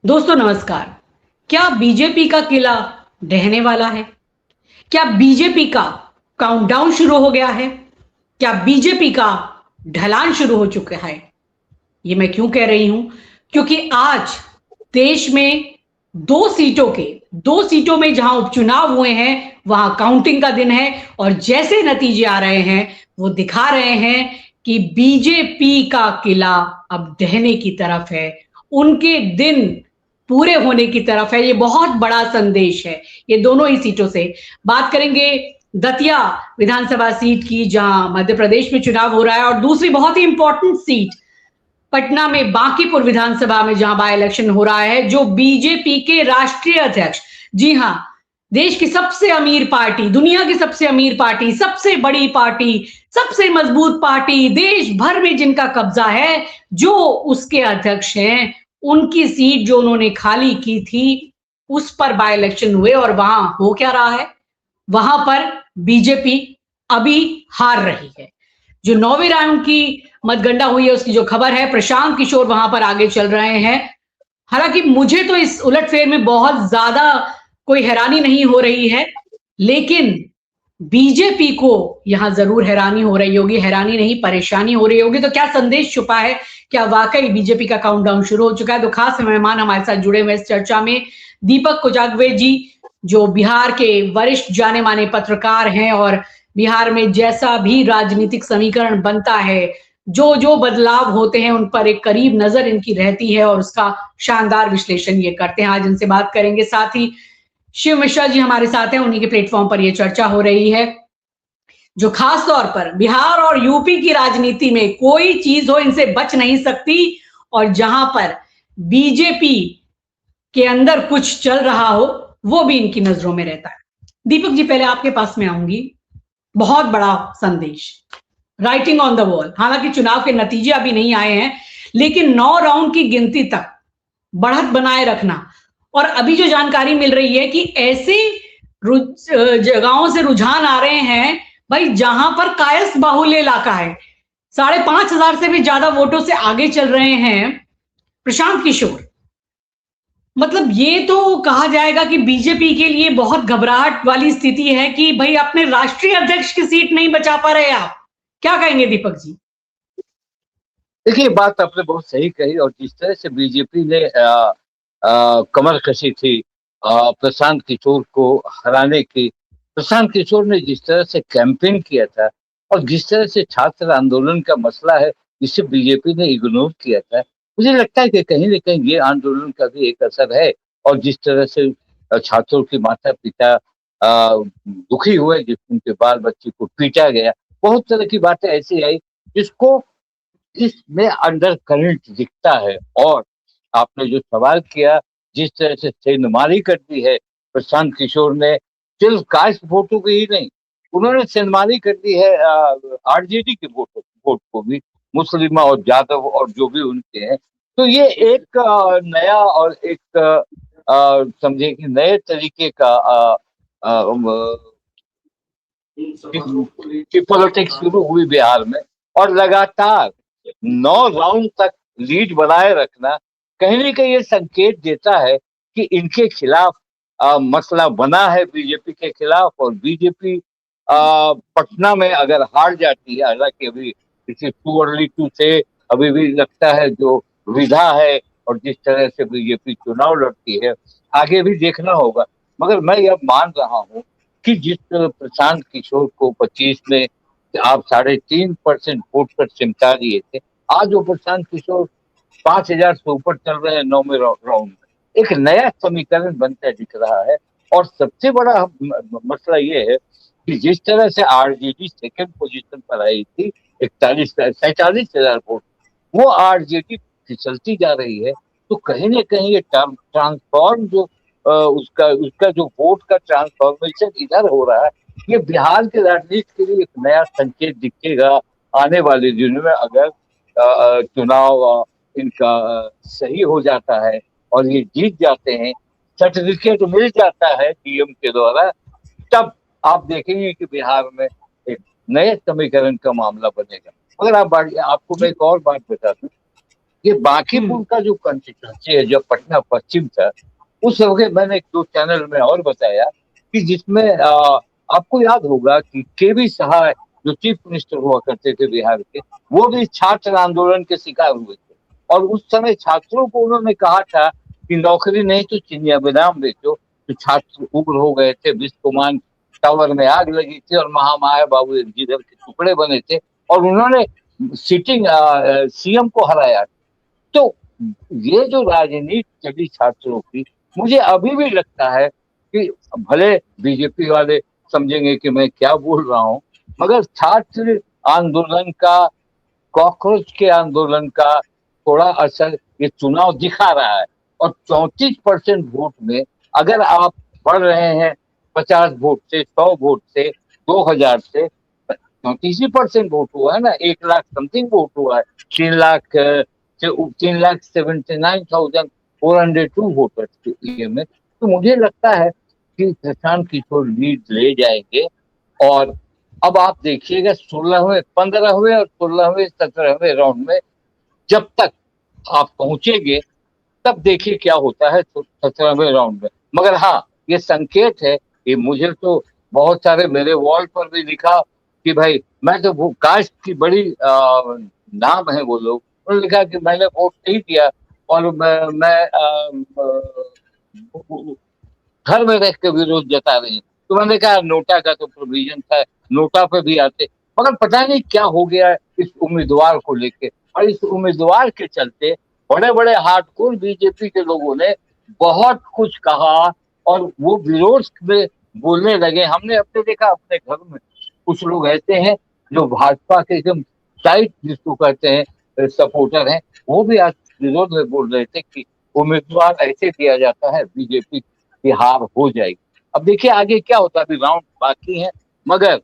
दोस्तों नमस्कार। क्या बीजेपी का किला ढहने वाला है? क्या बीजेपी का काउंटडाउन शुरू हो गया है? क्या बीजेपी का ढलान शुरू हो चुका है? ये मैं क्यों कह रही हूं? क्योंकि आज देश में दो सीटों में जहां उपचुनाव हुए हैं वहां काउंटिंग का दिन है और जैसे नतीजे आ रहे हैं वो दिखा रहे हैं कि बीजेपी का किला अब ढहने की तरफ है, उनके दिन पूरे होने की तरफ है। ये बहुत बड़ा संदेश है। ये दोनों ही सीटों से बात करेंगे। दतिया विधानसभा सीट की जहां मध्य प्रदेश में चुनाव हो रहा है, और दूसरी बहुत ही इंपॉर्टेंट सीट पटना में बांकीपुर विधानसभा में जहां बाय इलेक्शन हो रहा है, जो बीजेपी के राष्ट्रीय अध्यक्ष, जी हां, देश की सबसे अमीर पार्टी, दुनिया की सबसे अमीर पार्टी, सबसे बड़ी पार्टी, सबसे मजबूत पार्टी, देश भर में जिनका कब्जा है, जो उसके अध्यक्ष हैं, उनकी सीट जो उन्होंने खाली की थी, उस पर बाय इलेक्शन हुए और वहां हो क्या रहा है? वहां पर बीजेपी अभी हार रही है। जो 9वें राउंड की मतगणना हुई है उसकी जो खबर है, प्रशांत किशोर वहां पर आगे चल रहे हैं। हालांकि मुझे तो इस उलटफेर में बहुत ज्यादा कोई हैरानी नहीं हो रही है, लेकिन बीजेपी को यहां जरूर हैरानी हो रही होगी। हैरानी नहीं, परेशानी हो रही होगी। तो क्या संदेश छुपा है? क्या वाकई बीजेपी का काउंटडाउन शुरू हो चुका है? तो खास मेहमान हमारे साथ जुड़े हुए इस चर्चा में दीपक कोजागवे जी, जो बिहार के वरिष्ठ जाने माने पत्रकार हैं और बिहार में जैसा भी राजनीतिक समीकरण बनता है, जो जो बदलाव होते हैं, उन पर एक करीब नजर इनकी रहती है और उसका शानदार विश्लेषण ये करते हैं। आज इनसे बात करेंगे। साथ ही शिव मिश्रा जी हमारे साथ हैं, उन्हीं के प्लेटफॉर्म पर यह चर्चा हो रही है, जो खास तौर पर बिहार और यूपी की राजनीति में कोई चीज हो इनसे बच नहीं सकती, और जहां पर बीजेपी के अंदर कुछ चल रहा हो वो भी इनकी नजरों में रहता है। दीपक जी, पहले आपके पास में आऊंगी। बहुत बड़ा संदेश, राइटिंग ऑन द वॉल। हालांकि चुनाव के नतीजे अभी नहीं आए हैं, लेकिन 9 राउंड की गिनती तक बढ़त बनाए रखना, और अभी जो जानकारी मिल रही है कि ऐसे जगहों से रुझान आ रहे हैं भाई जहां पर कायस बाहुल्य इलाका है, 5,500 से भी ज्यादा वोटों से आगे चल रहे हैं प्रशांत किशोर। मतलब ये तो कहा जाएगा कि बीजेपी के लिए बहुत घबराहट वाली स्थिति है कि भाई अपने राष्ट्रीय अध्यक्ष की सीट नहीं बचा पा रहे आप। क्या कहेंगे दीपक जी? देखिए, बात आपने बहुत सही कही। और जिस तरह से बीजेपी ने कमर कसी थी प्रशांत किशोर को हराने की, प्रशांत किशोर ने जिस तरह से कैंपेन किया था और जिस तरह से छात्र आंदोलन का मसला है जिसे बीजेपी ने इग्नोर किया था, मुझे लगता है कि कहीं न कहीं ये आंदोलन का भी एक असर है। और जिस तरह से छात्रों के माता पिता दुखी हुए, जिस उनके बाल बच्चे को पीटा गया, बहुत तरह की बातें ऐसी आई जिसको इसमें अंडर करंट दिखता है। और आपने जो सवाल किया, जिस तरह से सेंधमारी कर दी है प्रशांत किशोर ने, सिर्फ कास्ट वोटों की ही नहीं, उन्होंने सेंधमारी कर दी है आरजेडी के वोट को भी, मुस्लिम और यादव और जो भी उनके हैं। तो ये एक नया और एक समझे कि नए तरीके का की पॉलिटिक्स शुरू हुई बिहार में। और लगातार 9 राउंड तक लीड बनाए रखना कहीं न कहीं ये संकेत देता है कि इनके खिलाफ मसला बना है, बीजेपी के खिलाफ। और बीजेपी पटना में अगर हार जाती है, हालांकि अभी इसे टू अर्ली टू से, अभी भी लगता है जो विधा है और जिस तरह से बीजेपी चुनाव लड़ती है, आगे भी देखना होगा। मगर मैं यह मान रहा हूँ कि जिस प्रशांत किशोर को 25 में आप 3.5% वोट पर चिमटा दिए थे, आज वो प्रशांत किशोर 5,000 से ऊपर चल रहे हैं 9वें राउंड में। एक नया समीकरण बनता दिख रहा है। और सबसे बड़ा मसला ये है कि जिस तरह से आरजेडी सेकंड पोजीशन पर आई थी, 47,000 वोट, वो आरजेडी फिसलती जा रही है। तो कहीं ना कहीं ये ट्रांसफॉर्म जो उसका उसका जो वोट का ट्रांसफॉर्मेशन इधर हो रहा है, ये बिहार के राजनीति के लिए एक नया संकेत दिखेगा आने वाले दिनों में। अगर चुनाव इनका सही हो जाता है और ये जीत जाते हैं, सर्टिफिकेट मिल जाता है डीएम के द्वारा, तब आप देखेंगे कि बिहार में एक नए समीकरण का मामला बनेगा। मगर आपको मैं एक और बात बता दूं ये बांकीपुर का जो कंस्टिट्यूंसी है, जो पटना पश्चिम था, उस वक्त मैंने एक दो चैनल में और बताया कि जिसमें आपको याद होगा कि केवी सहाय जो चीफ मिनिस्टर हुआ करते थे बिहार के, वो भी छात्र आंदोलन के शिकार हुए थे। और उस समय छात्रों को उन्होंने कहा था कि नौकरी नहीं तो चिनिया बादाम बेचो। तो छात्र उग्र हो गए थे, बिस्कोमान टावर में आग लगी थी और महामाया बाबू एक जिधर के टुकड़े बने थे, और उन्होंने सिटिंग सीएम को हराया। तो ये जो राजनीति चली छात्रों की, मुझे अभी भी लगता है कि भले बीजेपी वाले समझेंगे कि मैं क्या बोल रहा हूं, मगर छात्र आंदोलन का, कॉकरोच के आंदोलन का थोड़ा असर ये चुनाव दिखा रहा है। और 34% वोट में अगर आप बढ़ रहे हैं 50 वोट से, 100 वोट से, 2000 से, 34% वोट हुआ है ना, 1 लाख समथिंग वोट हुआ है। 3,79,402 वोटर्स के लिए में। तो मुझे लगता है कि प्रशांत किशोर लीड ले जाएंगे। और अब आप देखिएगा 16वें, 15वें और 16वें, 17वें राउंड में जब तक आप पहुंचेंगे, तब देखिए क्या होता है 17वें राउंड में। मगर हाँ, ये संकेत है कि मुझे तो बहुत सारे मेरे वॉल पर भी लिखा कि भाई मैं तो वो कास्ट की बड़ी नाम है वो लोग, उन्होंने लिखा कि मैंने वोट नहीं दिया और घर में रह के विरोध जता रहे हैं। तो मैंने कहा नोटा का तो प्रोविजन था, नोटा पे भी आते। मगर पता नहीं क्या हो गया इस उम्मीदवार को लेके, और इस उम्मीदवार के चलते बड़े बड़े हार्डकोर बीजेपी के लोगों ने बहुत कुछ कहा और वो विरोध में बोलने लगे। हमने अपने देखा अपने घर में कुछ लोग ऐसे हैं जो भाजपा के एकदम टाइट जिसको कहते हैं सपोर्टर हैं, वो भी आज विरोध में बोल रहे थे कि उम्मीदवार ऐसे दिया जाता है, बीजेपी की हार हो जाएगी। अब देखिए आगे क्या होता है, अभी राउंड बाकी है। मगर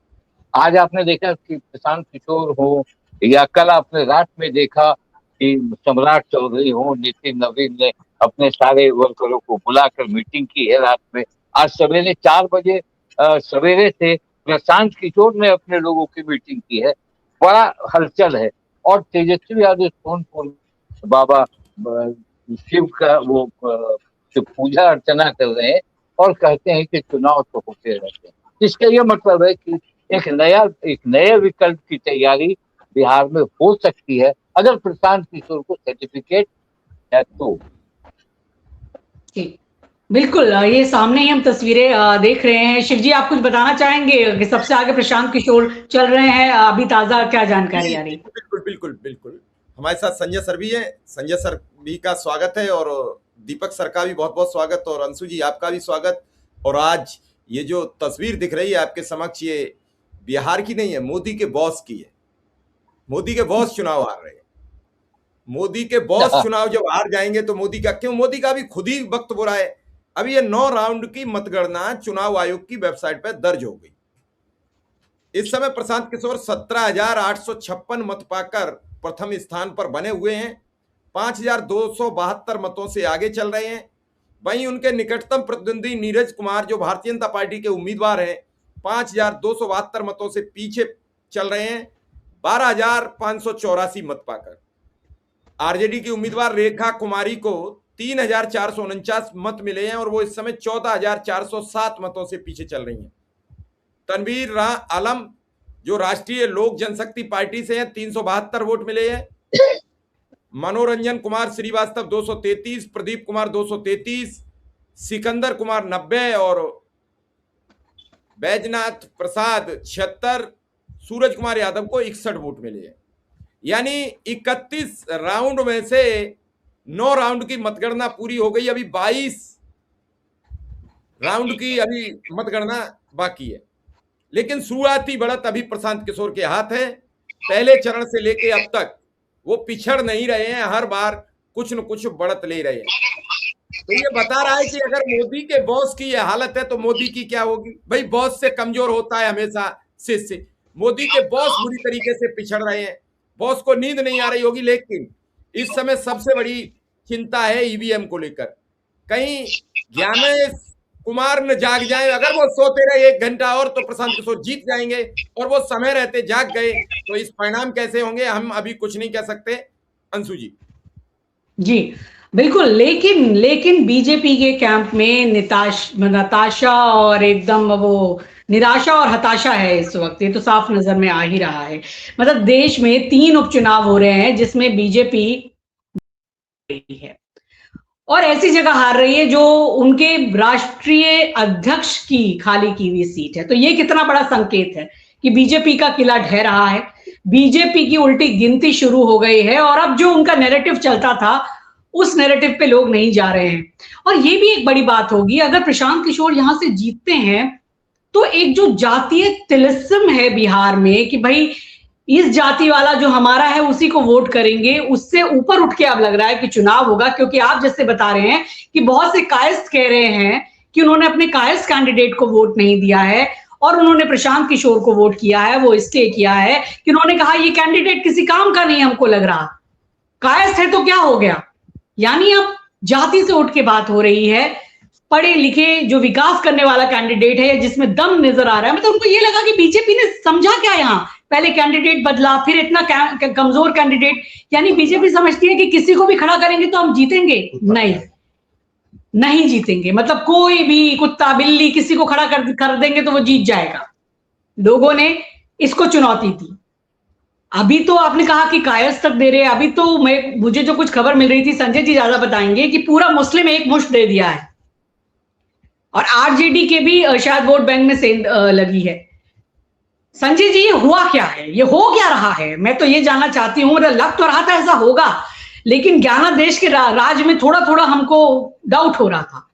आज आपने देखा कि प्रशांत किशोर हो, या कल आपने रात में देखा कि सम्राट चौधरी हो, नितिन नवीन ने अपने सारे वर्करों को बुलाकर मीटिंग की है रात में। आज सवेरे 4 बजे सवेरे से प्रशांत किशोर ने अपने लोगों की मीटिंग की है। बड़ा हलचल है। और तेजस्वी यादव सोनपुर बाबा शिव का वो पूजा अर्चना कर रहे हैं और कहते हैं कि चुनाव तो होते रहते हैं। इसका ये मतलब है कि एक नए विकल्प की तैयारी बिहार में हो सकती है, अगर प्रशांत किशोर को सर्टिफिकेट है तो। बिल्कुल, ये सामने ही हम तस्वीरें देख रहे हैं। शिव जी, आप कुछ बताना चाहेंगे कि सबसे आगे प्रशांत किशोर चल रहे हैं, अभी ताजा क्या जानकारी आ रही? बिल्कुल बिल्कुल बिल्कुल। हमारे साथ संजय सर भी है। संजय सर भी का स्वागत है, और दीपक सर का भी बहुत बहुत स्वागत, और अंशु जी आपका भी स्वागत। और आज ये जो तस्वीर दिख रही है आपके समक्ष, ये बिहार की नहीं है, मोदी के बॉस की है। मोदी के बॉस चुनाव हार रहे हैं। मोदी के बॉस चुनाव जब हार जाएंगे तो मोदी का क्यों, मोदी का भी खुद ही वक्त बुरा है। अभी ये 9 राउंड की मतगणना चुनाव आयोग की वेबसाइट पर दर्ज हो गई। इस समय प्रशांत किशोर 17,856 मत पाकर प्रथम स्थान पर बने हुए हैं। 5,272 मतों से आगे चल रहे हैं। वहीं उनके निकटतम प्रतिद्वंदी नीरज कुमार, जो भारतीय जनता पार्टी के उम्मीदवार हैं, 5,272 मतों से पीछे चल रहे हैं, 12,584 मत पाकर। आरजेडी की उम्मीदवार रेखा कुमारी को 3,449 मत मिले हैं और वो इस समय 14,407 मतों से पीछे चल रही हैं। तनवीर आलम, जो राष्ट्रीय लोक जनशक्ति पार्टी से हैं, 372 वोट मिले हैं। मनोरंजन कुमार श्रीवास्तव 233, प्रदीप कुमार 233, सिकंदर कुमार 90 और बैजनाथ प्रसाद 76, सूरज कुमार यादव को 61 वोट मिले हैं। यानी 31 राउंड में से 9 राउंड की मतगणना पूरी हो गई। अभी 22 राउंड की अभी मतगणना बाकी है, लेकिन शुरुआती बढ़त अभी प्रशांत किशोर के हाथ है। पहले चरण से लेके अब तक वो पिछड़ नहीं रहे हैं, हर बार कुछ न कुछ बढ़त ले रहे हैं। तो ये बता रहा है कि अगर मोदी के बॉस की ये हालत है तो मोदी की क्या होगी। भाई, बॉस से कमजोर होता है हमेशा शिष्य। मोदी के बॉस बुरी तरीके से पिछड़ रहे हैं, बॉस को नींद नहीं आ रही होगी। लेकिन इस समय सबसे बड़ी चिंता है ईवीएम को लेकर। कहीं ज्ञानेश कुमार न जाग जाए। अगर वो सोते रहे 1 घंटा और तो प्रशांत किशोर जीत जाएंगे, और वो समय रहते जाग गए तो इस परिणाम कैसे होंगे हम अभी कुछ नहीं कह सकते। अंशु जी। जी, बिल्कुल। लेकिन लेकिन बीजेपी के कैंप में नताशा और एकदम वो निराशा और हताशा है इस वक़्त, ये तो साफ नज़र में आ ही रहा है। मतलब देश में 3 उपचुनाव हो रहे हैं जिसमें बीजेपी रही है और ऐसी जगह हार रही है जो उनके राष्ट्रीय अध्यक्ष की खाली की हुई सीट है। तो ये कितना बड़ा संकेत है कि बीजेपी का किला ढह रहा है, बीजेपी की उल्टी गिनती शुरू हो गई है और अब जो उनका नैरेटिव चलता था, उस नैरेटिव पे लोग नहीं जा रहे हैं। और ये भी एक बड़ी बात होगी, अगर प्रशांत किशोर यहां से जीतते हैं, तो एक जो जातीय तिलिस्म है बिहार में कि भाई इस जाति वाला जो हमारा है उसी को वोट करेंगे, उससे ऊपर उठ के अब लग रहा है कि चुनाव होगा। क्योंकि आप जैसे बता रहे हैं कि बहुत से कायस्थ कह रहे हैं कि उन्होंने अपने कायस्थ कैंडिडेट को वोट नहीं दिया है और उन्होंने प्रशांत किशोर को वोट किया है। वो इसलिए किया है कि उन्होंने कहा ये कैंडिडेट किसी काम का नहीं हमको लग रहा, कायस्थ है तो क्या हो गया। यानी अब जाति से उठ के बात हो रही है, पढ़े लिखे जो विकास करने वाला कैंडिडेट है जिसमें दम नजर आ रहा है। मतलब उनको ये लगा कि बीजेपी ने समझा क्या, यहां पहले कैंडिडेट बदला फिर इतना कमजोर कैंडिडेट। यानी बीजेपी समझती है कि किसी को भी खड़ा करेंगे तो हम जीतेंगे। नहीं, नहीं जीतेंगे। मतलब कोई भी कुत्ता बिल्ली किसी को खड़ा कर देंगे तो वो जीत जाएगा। लोगों ने इसको चुनौती दी। अभी तो आपने कहा कि कायस्थ तक दे रहे, अभी तो मुझे जो कुछ खबर मिल रही थी, संजय जी ज्यादा बताएंगे, कि पूरा मुस्लिम एक मुश्त दे दिया है और आरजेडी के भी शायद वोट बैंक में सेंध लगी है। संजय जी, ये हुआ क्या है, ये हो क्या रहा है? मैं तो ये जानना चाहती हूँ। लग तो रहा था ऐसा होगा, लेकिन ज्ञानादेश के राज में थोड़ा थोड़ा हमको डाउट हो रहा था।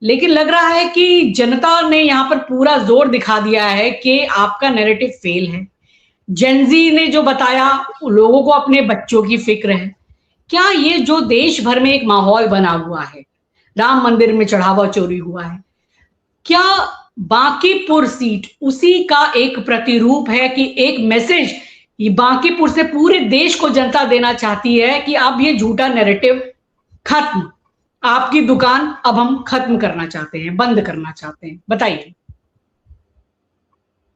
लेकिन लग रहा है कि जनता ने यहां पर पूरा जोर दिखा दिया है कि आपका नैरेटिव फेल है। जेनजी ने जो बताया, लोगों को अपने बच्चों की फिक्र है। क्या ये जो देश भर में एक माहौल बना हुआ है, राम मंदिर में चढ़ावा चोरी हुआ है, क्या बांकीपुर सीट उसी का एक प्रतिरूप है कि एक मैसेज ये बांकीपुर से पूरे देश को जनता देना चाहती है कि अब ये झूठा नैरेटिव खत्म, आपकी दुकान अब हम खत्म करना चाहते हैं, बंद करना चाहते हैं? बताइए।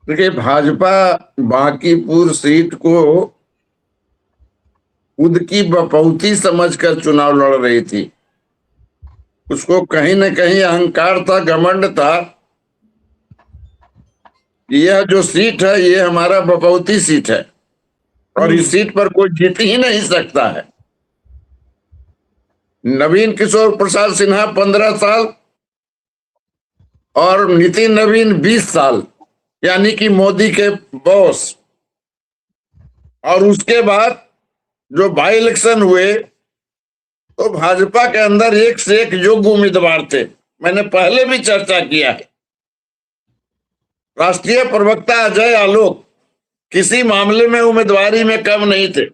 देखिए, भाजपा बांकीपुर सीट को खुद की बपौती समझकर चुनाव लड़ रही थी। उसको कहीं न कहीं अहंकार था, घमंड था कि यह जो सीट है ये हमारा बपौती सीट है और इस सीट पर कोई जीत ही नहीं सकता है। नवीन किशोर प्रसाद सिन्हा 15 साल और नितिन नवीन 20 साल, यानी कि मोदी के बॉस। और उसके बाद जो बाई इलेक्शन हुए तो भाजपा के अंदर एक से एक योग्य उम्मीदवार थे। मैंने पहले भी चर्चा किया है। राष्ट्रीय प्रवक्ता अजय आलोक किसी मामले में उम्मीदवारी में कम नहीं थे।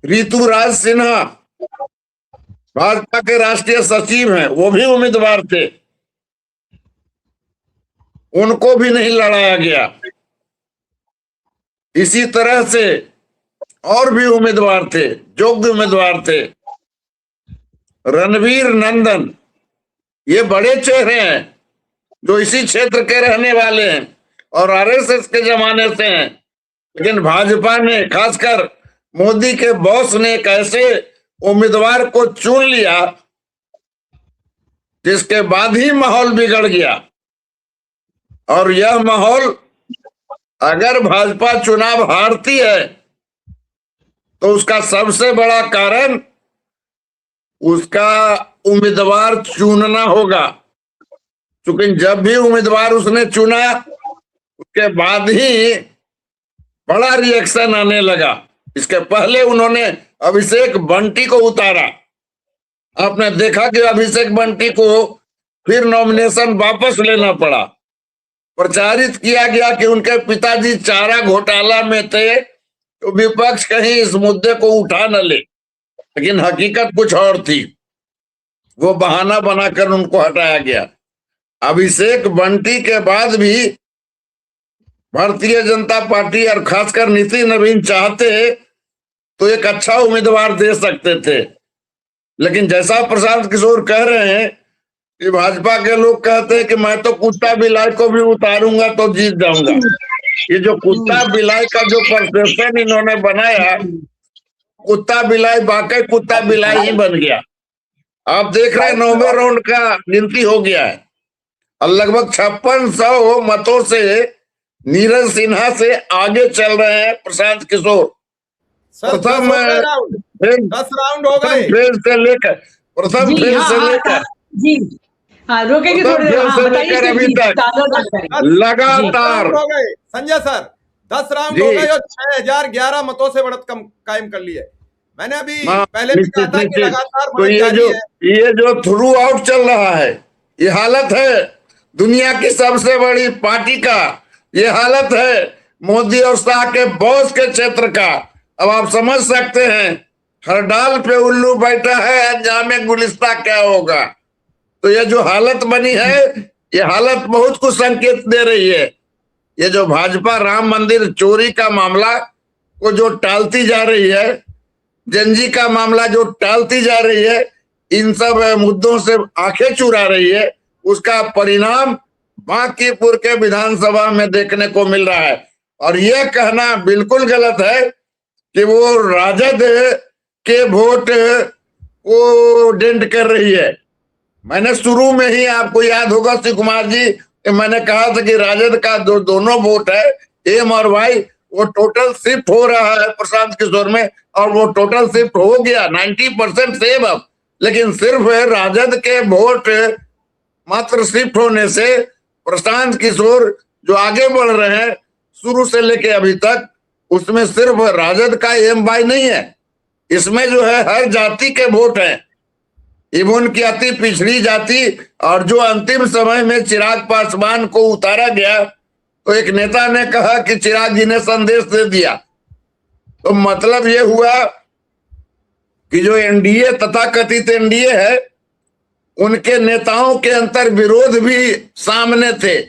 ऋतुराज सिन्हा भाजपा के राष्ट्रीय सचिव हैं, वो भी उम्मीदवार थे, उनको भी नहीं लड़ाया गया। इसी तरह से और भी उम्मीदवार थे, योग्य उम्मीदवार थे। रणवीर नंदन, ये बड़े चेहरे हैं जो इसी क्षेत्र के रहने वाले हैं और आरएसएस के जमाने से हैं, लेकिन भाजपा ने, खासकर मोदी के बॉस ने एक ऐसे उम्मीदवार को चुन लिया जिसके बाद ही माहौल बिगड़ गया। और यह माहौल, अगर भाजपा चुनाव हारती है तो उसका सबसे बड़ा कारण उसका उम्मीदवार चुनना होगा। क्योंकि जब भी उम्मीदवार उसने चुना उसके बाद ही बड़ा रिएक्शन आने लगा। इसके पहले उन्होंने अभिषेक बंटी को उतारा। आपने देखा कि अभिषेक बंटी को फिर नॉमिनेशन वापस लेना पड़ा। प्रचारित किया गया कि उनके पिताजी चारा घोटाला में थे तो विपक्ष कहीं इस मुद्दे को उठा न ले, लेकिन हकीकत कुछ और थी। वो बहाना बनाकर उनको हटाया गया। अभिषेक बंटी के बाद भी भारतीय जनता पार्टी और खासकर नितिन नवीन चाहते तो एक अच्छा उम्मीदवार दे सकते थे, लेकिन जैसा प्रशांत किशोर कह रहे हैं कि भाजपा के लोग कहते हैं कि मैं तो कुत्ता बिलाई को भी उतारूंगा तो जीत जाऊंगा। ये जो कुत्ता बिलाई का जो परसेप्शन इन्होंने बनाया कुत्ता बिलाई वाकई कुत्ता बिलाई ही बन गया। आप देख रहे हैं 9वें राउंड का गिनती हो गया है और लगभग 5600 मतों से नीरज सिन्हा से आगे चल रहे हैं प्रशांत किशोर। सर 10 प्रथम हो गए राउंड, 10 राउंड हो गए। फेज से लेकर प्रथम जी फेज हाँ से हाँ लेकर जी हाँ, रोकेंगे प्रथम थोड़ी देर, फेज हाँ से बताइए लेकर सर अभी जी, तक ताज़ा जानकारी। 10 लगातार राउंड हो गए संजय सर, 10 राउंड जी। हो गए और 6011 मतों से बढ़त कम कायम कर ली है। मैंने अभी हाँ, पहले भी कहा निश्चित था कि निश्चित। लगातार तो बढ़त जारी है। ये जो थ्रू आउट चल रहा है, ये हालत है दुनिया की सबसे बड़ी पार्टी का, ये हालत है मोदी और शाह के बॉस के क्षेत्र का। अब आप समझ सकते हैं हर डाल पे उल्लू बैठा है, अंजामे गुलिस्ता क्या होगा। तो ये जो हालत बनी है, ये हालत बहुत कुछ संकेत दे रही है। ये जो भाजपा राम मंदिर चोरी का मामला को जो टालती जा रही है, जंजी का मामला जो टालती जा रही है, इन सब मुद्दों से आंखें चुरा रही है, उसका परिणाम बांकीपुर के विधानसभा में देखने को मिल रहा है। और यह कहना बिल्कुल गलत है कि वो राजद के वोट को डेंट कर रही है। मैंने शुरू में ही, आपको याद होगा शिव कुमार जी, मैंने कहा था कि राजद का दोनों वोट है एम और वाई, वो टोटल शिफ्ट हो रहा है प्रशांत किशोर में, और वो टोटल शिफ्ट हो गया 90% सेव अब। लेकिन सिर्फ राजद के वोट मात्र शिफ्ट होने से प्रशांत किशोर जो आगे बढ़ रहे हैं शुरू से लेके अभी तक, उसमें सिर्फ राजद का एम वाई नहीं है, इसमें जो है हर जाति के वोट हैं, इवन की अति पिछड़ी जाति। और जो अंतिम समय में चिराग पासवान को उतारा गया, तो एक नेता ने कहा कि चिराग जी ने संदेश दे दिया। तो मतलब ये हुआ कि जो एनडीए तथाकथित एनडीए है, उनके नेताओं के अंतर विरोध भी सामने थे।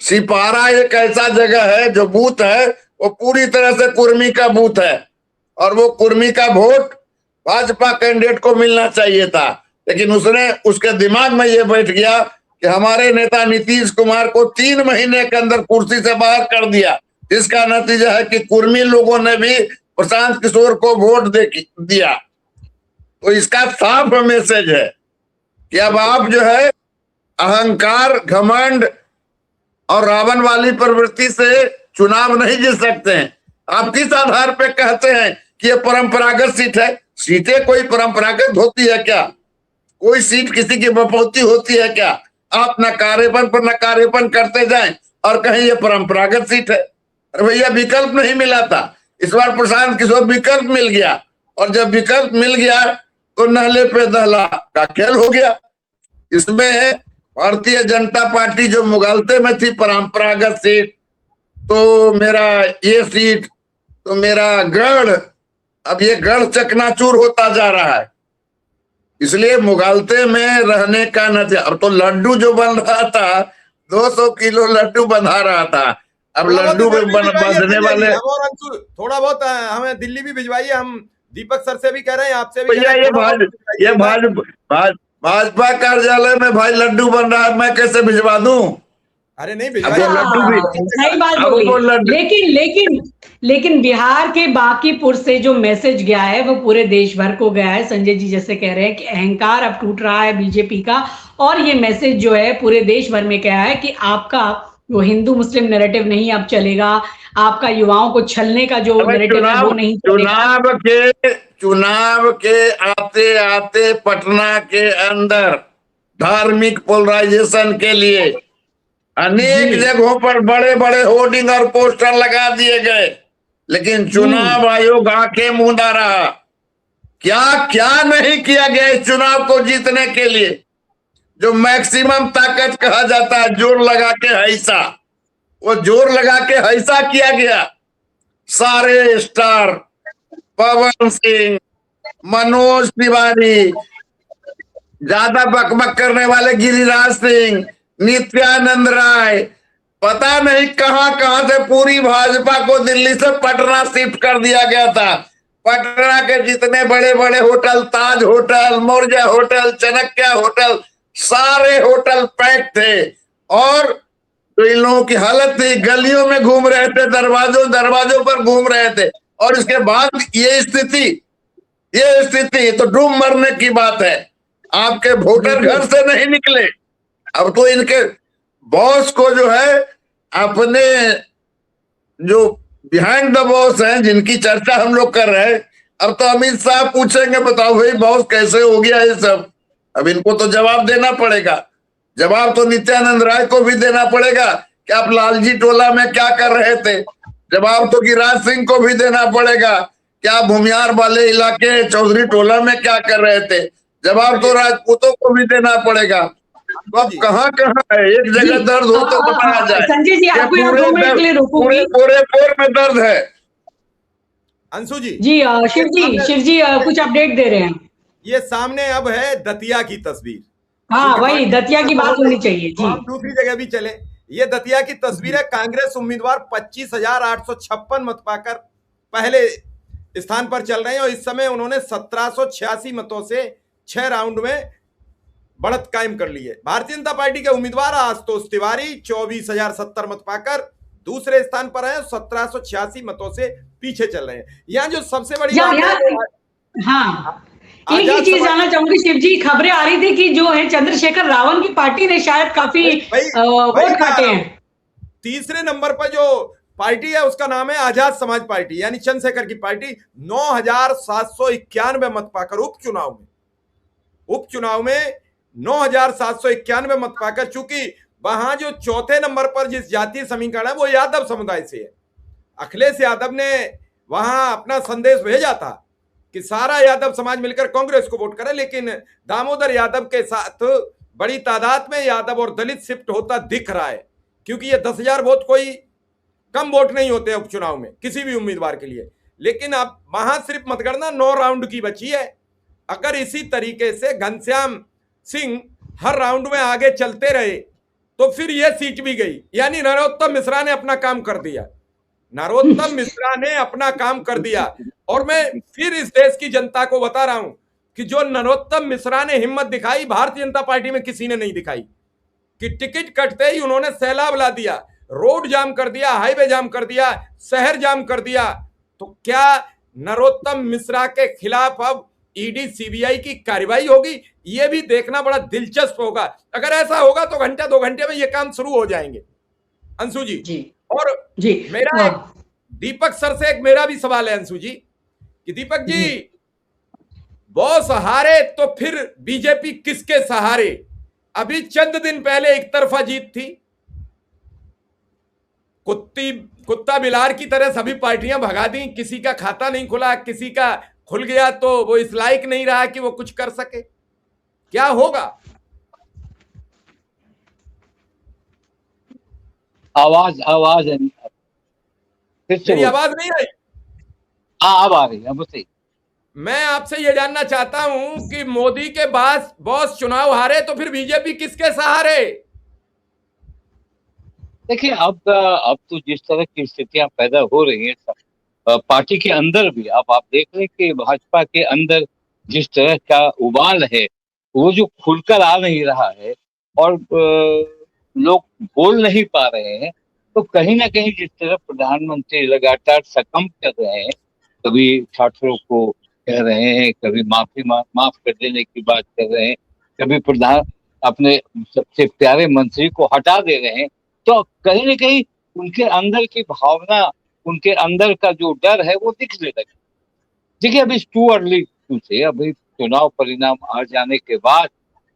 सिपारा एक ऐसा जगह है जो बूथ है वो पूरी तरह से कुर्मी का बूथ है, और वो कुर्मी का वोट भाजपा कैंडिडेट को मिलना चाहिए था। लेकिन उसके दिमाग में ये बैठ गया कि हमारे नेता नीतीश कुमार को 3 महीने के अंदर कुर्सी से बाहर कर दिया। इसका नतीजा है कि कुर्मी लोगों ने भी प्रशांत किशोर को वोट दिया। तो इसका साफ मैसेज है कि अब आप जो है अहंकार, घमंड और रावण वाली प्रवृत्ति से चुनाव नहीं जीत सकते हैं। आप किस आधार पे कहते हैं कि ये परंपरागत सीट है? सीटें कोई परंपरागत होती है क्या? कोई सीट किसी की बपौती होती है क्या? आप नकारेपन पर नकारेपन करते जाएं और कहें ये परंपरागत सीट है। अरे भैया, विकल्प नहीं मिला था, इस बार प्रशांत किशोर विकल्प मिल गया, और जब विकल्प मिल गया तो नहले पे दहला का खेल हो गया। इसमें भारतीय जनता पार्टी जो मुगालते में थी परंपरागत सीट, तो मेरा ये सीट, तो मेरा गढ़, अब ये गढ़ चकनाचूर होता जा रहा है। इसलिए मुगालते में रहने का नतीजा, अब तो लड्डू जो बन रहा था 200 किलो लड्डू बना रहा था, अब लड्डू बंधने वाले थोड़ा बहुत हमें दिल्ली भी भिजवाइए। हम दीपक सर से भी कह रहे हैं, आपसे भी भैया, ये भाजपा कार्यालय में भाई लड्डू बन रहा है, मैं कैसे भिजवा दूं? अरे नहीं सही बात बोली। लेकिन बिहार के बांकीपुर से जो मैसेज गया है वो पूरे देश भर को गया है। संजय जी जैसे कह रहे हैं कि अहंकार अब टूट रहा है बीजेपी का, और ये मैसेज जो है पूरे देश भर में गया है कि आपका वो हिंदू मुस्लिम नैरेटिव नहीं अब चलेगा, आपका युवाओं को छलने का जो नैरेटिव है वो नहीं चलेगा। चुनाव के आते आते पटना के अंदर धार्मिक पोलराइजेशन के लिए अनेक जगहों पर बड़े बड़े होर्डिंग और पोस्टर लगा दिए गए, लेकिन चुनाव आयोग आंखें मूंदा रहा। क्या क्या नहीं किया गया इस चुनाव को जीतने के लिए। जो मैक्सिमम ताकत कहा जाता है, जोर लगा के हैसा, वो जोर लगा के हैसा किया गया। सारे स्टार, पवन सिंह, मनोज तिवारी, ज्यादा बकबक करने वाले गिरिराज सिंह, नित्यानंद राय, पता नहीं कहां कहां से पूरी भाजपा को दिल्ली से पटना शिफ्ट कर दिया गया था। पटना के जितने बड़े बड़े hotel, Taj hotel, Maurya hotel, Chanakya hotel, सारे होटल पैक थे। और तो इन लोगों की हालत थी, गलियों में घूम रहे थे, दरवाजों पर घूम रहे थे। और इसके बाद ये स्थिति ये स्थिति तो डूब मरने की बात है। आपके वोटर घर से नहीं निकले। अब तो इनके बॉस को जो है अपने जो बिहाइंड द बॉस हैं, जिनकी चर्चा हम लोग कर रहे हैं, अब तो अमित शाह पूछेंगे बताओ भाई बॉस कैसे हो गया ये सब। अब इनको तो जवाब देना पड़ेगा। जवाब तो नित्यानंद राय को भी देना पड़ेगा कि आप लालजी टोला में क्या कर रहे थे। जवाब तो गिरिराज सिंह को भी देना पड़ेगा कि आप भूमियार वाले इलाके चौधरी टोला में क्या कर रहे थे। जवाब तो राजपूतों को भी देना पड़ेगा। तो अब कहाँ कहाँ है, एक जगह दर्द हो तो बताया जाए। संजय जी, आपको यहाँ 2 मिनट के लिए रोकूंगी। पूरे पोर में दर्द है। अंशु जी जी शिव जी कुछ अपडेट दे रहे हैं। ये सामने अब है दतिया की तस्वीर। हाँ वही दतिया की बात होनी चाहिए तो जी। हम दूसरी जगह भी चले। ये दतिया की तस्वीर है। कांग्रेस उम्मीदवार 25,856 मत पाकर पहले स्थान पर चल रहे हैं और इस समय उन्होंने 1786 मतों से 6 राउंड में बढ़त कायम कर ली है। भारतीय जनता पार्टी के उम्मीदवार आशुतोष तिवारी 24,070 मत पाकर दूसरे स्थान पर है, 1786 मतों से पीछे चल रहे हैं। यहाँ जो सबसे बड़ी बात है, हाँ एक ही चीज जानना चाहूंगी शिव जी, खबरें आ रही थी कि जो है चंद्रशेखर रावण की पार्टी ने शायद काफी वोट काटे हैं। तीसरे नंबर पर जो पार्टी है उसका नाम है आजाद समाज पार्टी, यानी चंद्रशेखर की पार्टी 9,791 मत पाकर उपचुनाव में 9,791 मत पाकर, चूंकि वहां जो चौथे नंबर पर जिस जातीय समीकरण है वो यादव समुदाय से है। अखिलेश यादव ने वहां अपना संदेश भेजा था कि सारा यादव समाज मिलकर कांग्रेस को वोट करे, लेकिन दामोदर यादव के साथ बड़ी तादाद में यादव और दलित शिफ्ट होता दिख रहा है, क्योंकि ये 10,000 वोट कोई कम वोट नहीं होते उपचुनाव में किसी भी उम्मीदवार के लिए। लेकिन अब वहां सिर्फ मतगणना 9 राउंड की बची है। अगर इसी तरीके से घनश्याम सिंह हर राउंड में आगे चलते रहे तो फिर यह सीट भी गई, यानी नरोत्तम मिश्रा ने अपना काम कर दिया। नरोत्तम मिश्रा ने अपना काम कर दिया। और मैं फिर इस देश की जनता को बता रहा हूं कि जो नरोत्तम मिश्रा ने हिम्मत दिखाई भारतीय जनता पार्टी में किसी ने नहीं दिखाई, कि टिकट कटते ही उन्होंने सैलाब ला दिया, रोड जाम कर दिया, हाईवे जाम कर दिया, शहर जाम कर दिया। तो क्या नरोत्तम मिश्रा के खिलाफ अब ईडी सीबीआई की कार्रवाई होगी? यह भी देखना बड़ा दिलचस्प होगा। अगर ऐसा होगा तो घंटा 2 घंटे में ये काम शुरू हो जाएंगे। अंशु जी और जी मेरा दीपक सर से एक मेरा भी सवाल है अंशु जी, कि दीपक जी बॉस हारे तो फिर बीजेपी किसके सहारे? अभी चंद दिन पहले एक तरफा जीत थी, कुत्ता बिलार की तरह सभी पार्टियां भगा दी, किसी का खाता नहीं खुला, किसी का खुल गया तो वो इस लायक नहीं रहा कि वो कुछ कर सके। क्या होगा? आवाज मेरी आवाज नहीं आई? अब आ रही है, अब सही। मैं आपसे ये जानना चाहता हूं कि मोदी के बाद बॉस चुनाव हारे तो फिर बीजेपी किसके सहारे? देखिए अब तो जिस तरह की स्थितियां पैदा हो रही हैं पार्टी के अंदर भी, अब आप देख रहे हैं कि भाजपा के अंदर जिस तरह का उबाल है वो जो खुलकर आ नहीं रहा है और लोग बोल नहीं पा रहे हैं, तो कहीं ना कहीं जिस तरह प्रधानमंत्री लगातार सकम कर रहे हैं, कभी छात्रों को कह रहे हैं, कभी माफ कर देने की बात कर रहे हैं, कभी प्रधान अपने सबसे प्यारे मंत्री को हटा दे रहे हैं, तो कहीं ना कहीं उनके अंदर की भावना, उनके अंदर का जो डर है वो दिखने लगे। देखिए अभी टू अर्ली टू से, अभी चुनाव परिणाम आ जाने के बाद,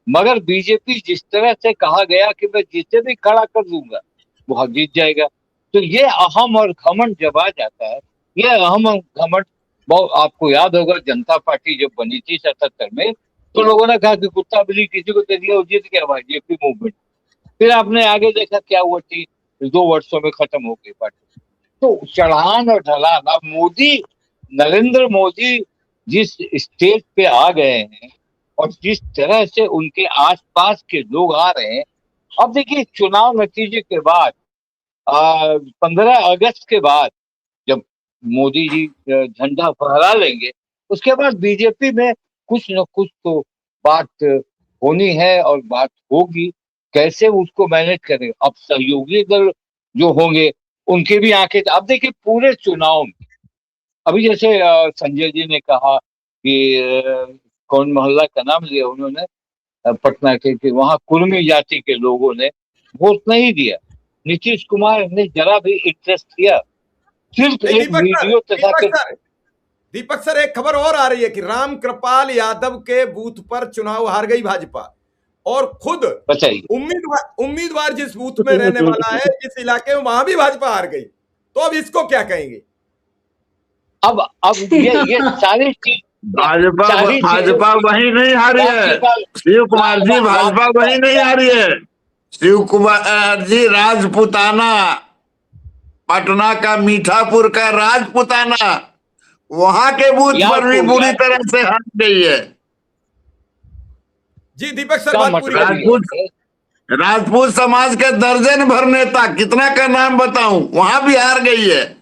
मगर बीजेपी जिस तरह से कहा गया कि मैं जिसे भी खड़ा कर दूंगा वो जीत जाएगा, तो ये अहम और घमंड जब आ जाता है, ये अहम और घमंड बहुत, आपको याद होगा जनता पार्टी जब बनी थी 77 में, तो लोगों ने कहा कि कुत्ता बिल्ली किसी को दे दिया वो जीत गया बीजेपी मूवमेंट। फिर आपने आगे देखा क्या हुआ थी, 2 वर्षों में खत्म हो गई पार्टी। तो चढ़ान और ढलान, अब नरेंद्र मोदी जिस स्टेज पे आ गए हैं और जिस तरह से उनके आसपास के लोग आ रहे हैं, अब देखिए चुनाव नतीजे के बाद 15 अगस्त के बाद जब मोदी जी झंडा फहरा लेंगे, उसके बाद बीजेपी में कुछ न कुछ तो बात होनी है और बात होगी, कैसे उसको मैनेज करें। अब सहयोगी दल जो होंगे उनके भी आंखें, अब देखिए पूरे चुनाव में अभी जैसे संजय जी ने कहा कि कौन मोहल्ला का नाम लिया उन्होंने, पटना के, कि वहां कुर्मी जाति के लोगों ने वोट नहीं दिया। नीतीश कुमार ने जरा भी इंटरेस्ट किया, सिर्फ नहीं, एक वीडियो तथा दीपक सर एक खबर और आ रही है कि राम कृपाल यादव के बूथ पर चुनाव हार गई भाजपा, और खुद बताइए। उम्मीदवार जिस बूथ में रहने वाला है, जिस इलाके में, वहां भी भाजपा हार गई। तो अब इसको क्या कहेंगे? अब ये सारी चीज, भाजपा वही नहीं हारी है शिव कुमार जी, भाजपा वही नहीं हारी है शिव कुमार जी। राजपुताना, पटना का मीठापुर का राजपुताना, वहां के बूथ पर भी बुरी तरह से हार गई है। जी दीपक सर, बात पूरी राजपूत समाज के दर्जन भर नेता, कितना का नाम बताऊं, वहां भी हार गई है।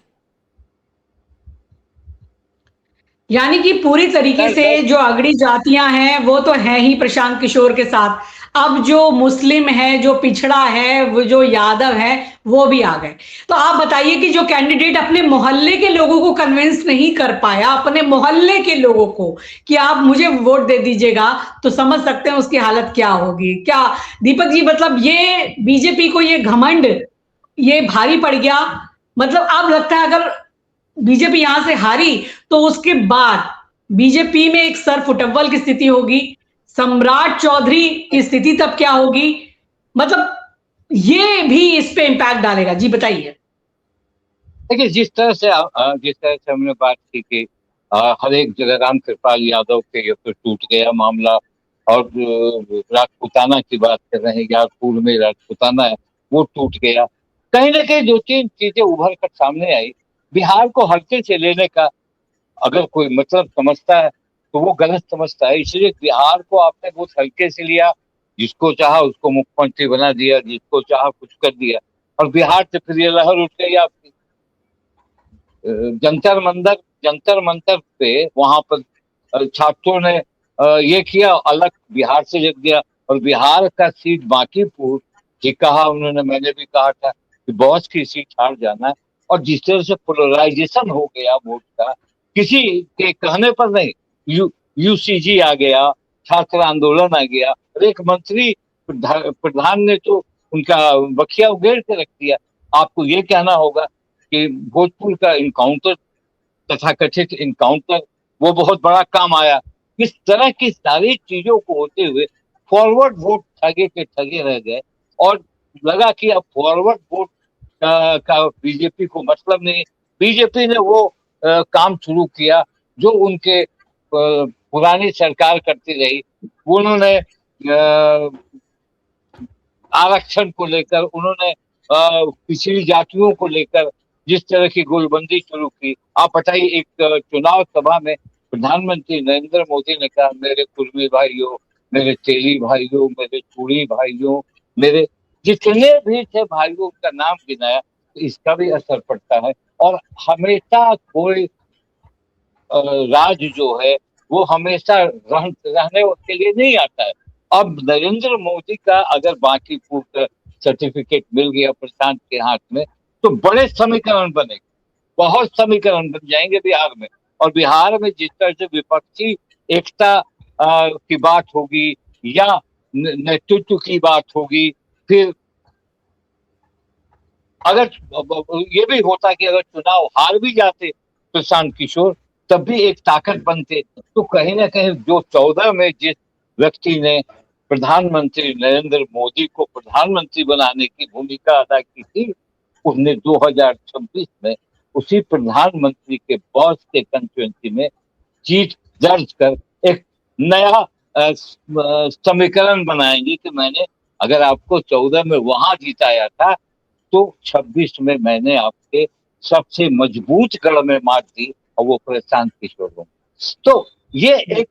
यानी कि पूरी तरीके से जो अगड़ी जातियां हैं वो तो है ही प्रशांत किशोर के साथ, अब जो मुस्लिम है, जो पिछड़ा है, वो जो यादव है, वो भी आ गए। तो आप बताइए कि जो कैंडिडेट अपने मोहल्ले के लोगों को कन्विंस नहीं कर पाया, अपने मोहल्ले के लोगों को, कि आप मुझे वोट दे दीजिएगा, तो समझ सकते हैं उसकी हालत क्या होगी। क्या दीपक जी, मतलब ये बीजेपी को ये घमंड ये भारी पड़ गया? मतलब अब लगता है अगर बीजेपी यहां से हारी तो उसके बाद बीजेपी में एक सर फुटअव्वल की स्थिति होगी, सम्राट चौधरी की स्थिति तब क्या होगी? मतलब ये भी इस पे इंपैक्ट डालेगा। जी बताइए। देखिए, जिस तरह से हमने बात की कि हर एक जगह राम कृपाल यादव के ये तो टूट गया मामला, और राजपुताना की बात कर रहे हैं, यारपुर में राजपुताना है, वो टूट गया। कहीं ना कहीं दो तीन चीजें उभर कर सामने आई। बिहार को हल्के से लेने का अगर कोई मतलब समझता है तो वो गलत समझता है, इसलिए बिहार को आपने बहुत हल्के से लिया। जिसको चाहा उसको मुख्यमंत्री बना दिया, जिसको चाहा कुछ कर दिया, और बिहार से फिर ये लहर उठ गई आपकी जंतर मंतर पे। वहां पर छात्रों ने ये किया, अलग बिहार से लग दिया, और बिहार का सीट बांकीपुर, ये कहा उन्होंने, मैंने भी कहा था कि बॉस की सीट हार जाना है। और जिस तरह से पोलराइजेशन हो गया वोट का, किसी के कहने पर नहीं, यूसीजी आ गया, छात्र आंदोलन आ गया, और एक मंत्री प्रधान ने तो उनका बखिया उगेड़ के रख दिया। आपको ये कहना होगा कि भोजपुर का इनकाउंटर, तथाकथित इनकाउंटर, वो बहुत बड़ा काम आया। इस तरह की सारी चीजों को होते हुए फॉरवर्ड वोट ठगे के ठगे रह गए, और लगा कि अब फॉरवर्ड वोट का बीजेपी को मतलब नहीं। बीजेपी ने वो काम शुरू किया जो उनके पुरानी सरकार करती रही। उन्होंने आरक्षण को लेकर, उन्होंने पिछड़ी जातियों को लेकर जिस तरह की गोलबंदी शुरू की। आप बताइए, एक चुनाव सभा में प्रधानमंत्री नरेंद्र मोदी ने कहा, मेरे कुर्मी भाइयों, मेरे तेली भाइयों, मेरे चूड़ी भाइयों, मेरे जितने भी थे भाइयों का नाम गिनाया। तो इसका भी असर पड़ता है, और हमेशा कोई राज जो है वो हमेशा रहने के लिए नहीं आता है। अब नरेंद्र मोदी का अगर बांकीपुर का सर्टिफिकेट मिल गया प्रशांत के हाथ में, तो बड़े समीकरण बनेंगे, बहुत समीकरण बन जाएंगे बिहार में। और बिहार में जिस तरह से विपक्षी एकता की बात होगी, या नेतृत्व की बात होगी, फिर अगर ये भी होता कि अगर चुनाव हार भी जाते प्रशांत किशोर, तब भी एक ताकत बनते। तो कहीं ना कहीं जो 14 में जिस व्यक्ति ने प्रधानमंत्री नरेंद्र मोदी को प्रधानमंत्री बनाने की भूमिका अदा की थी, उसने 2026 में उसी प्रधानमंत्री के बॉस के कंस्टिट्यूएंसी में जीत दर्ज कर एक नया समीकरण बनाएंगे कि मैंने अगर आपको 14 में वहां जिताया था, तो 26 में मैंने आपके सबसे मजबूत गढ़ में मार दी, और वो प्रशांत किशोर को। तो ये एक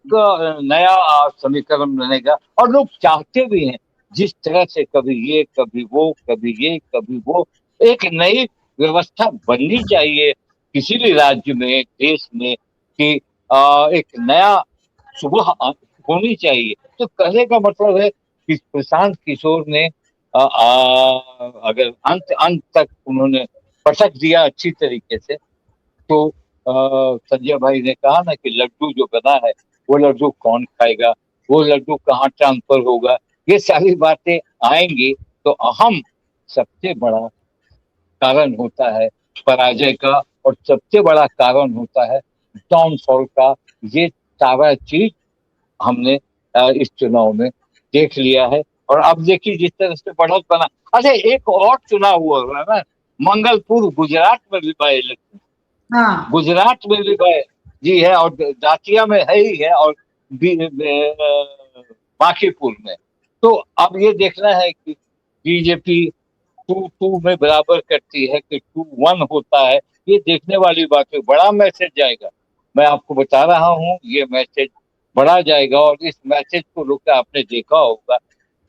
नया समीकरण बनेगा, और लोग चाहते भी हैं जिस तरह से कभी ये कभी वो, कभी ये कभी वो, एक नई व्यवस्था बननी चाहिए किसी भी राज्य में, देश में, कि एक नया सुबह होनी चाहिए। तो कहने का मतलब है कि प्रशांत किशोर ने अगर अंत तक उन्होंने पटक दिया अच्छी तरीके से, तो संजय भाई ने कहा ना कि लड्डू जो बना है वो लड्डू कौन खाएगा, वो लड्डू कहाँ ट्रांसफर होगा, ये सारी बातें आएंगी तो अहम सबसे बड़ा कारण होता है पराजय का, और सबसे बड़ा कारण होता है डाउनफॉल का। ये सारा चीज हमने इस चुनाव में देख लिया है। और अब देखिए जिस तरह से बढ़त बना, अच्छा एक और चुनाव हुआ है ना, मंगलपुर गुजरात में भी बाई इलेक्शन, हाँ गुजरात में भी बाई जी है, और दातिया में है ही है, और बांकीपुर में। तो अब ये देखना है कि बीजेपी 2-2 में बराबर करती है कि 2-1 होता है, ये देखने वाली बात है। बड़ा मैसेज जाएगा, मैं आपको बता रहा हूँ, ये मैसेज बड़ा जाएगा। और इस मैसेज को लोग आपने देखा होगा,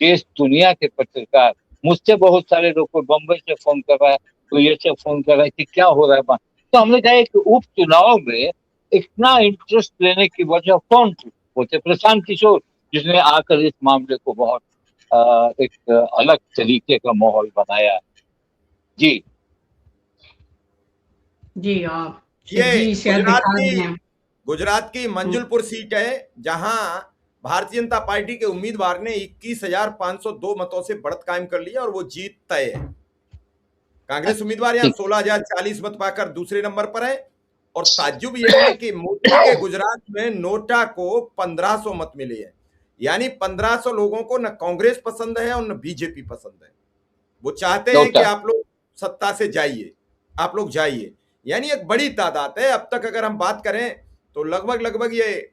देश दुनिया के पत्रकार, मुझसे बहुत सारे लोग को बम्बई से फोन कर रहा है, तो ये से फोन कर रहा है कि क्या हो रहा है। तो हमने कहा कि उपचुनाव में इतना इंटरेस्ट लेने की वजह कौन थी? वो थे प्रशांत किशोर, जिसने आकर इस मामले को बहुत एक अलग तरीके का माहौल बनाया। जी जी। आप ये जी शायद दिखा रहे हैं। गुजरात की मंजुलपुर सीट है, जहां भारतीय जनता पार्टी के उम्मीदवार ने 21,502 मतों से बढ़त कायम कर लिया और वो जीत तय है। कांग्रेस उम्मीदवार यहाँ 16,040 मत पाकर दूसरे नंबर पर है। और ताज्जुब यह है कि मोदी के गुजरात में नोटा को 1500 मत मिले हैं, यानी 1500 लोगों को न कांग्रेस पसंद है और न बीजेपी पसंद है। वो चाहते हैं कि आप लोग सत्ता से जाइए, आप लोग जाइए, यानी एक बड़ी तादाद है। अब तक अगर हम बात करें तो लगभग ये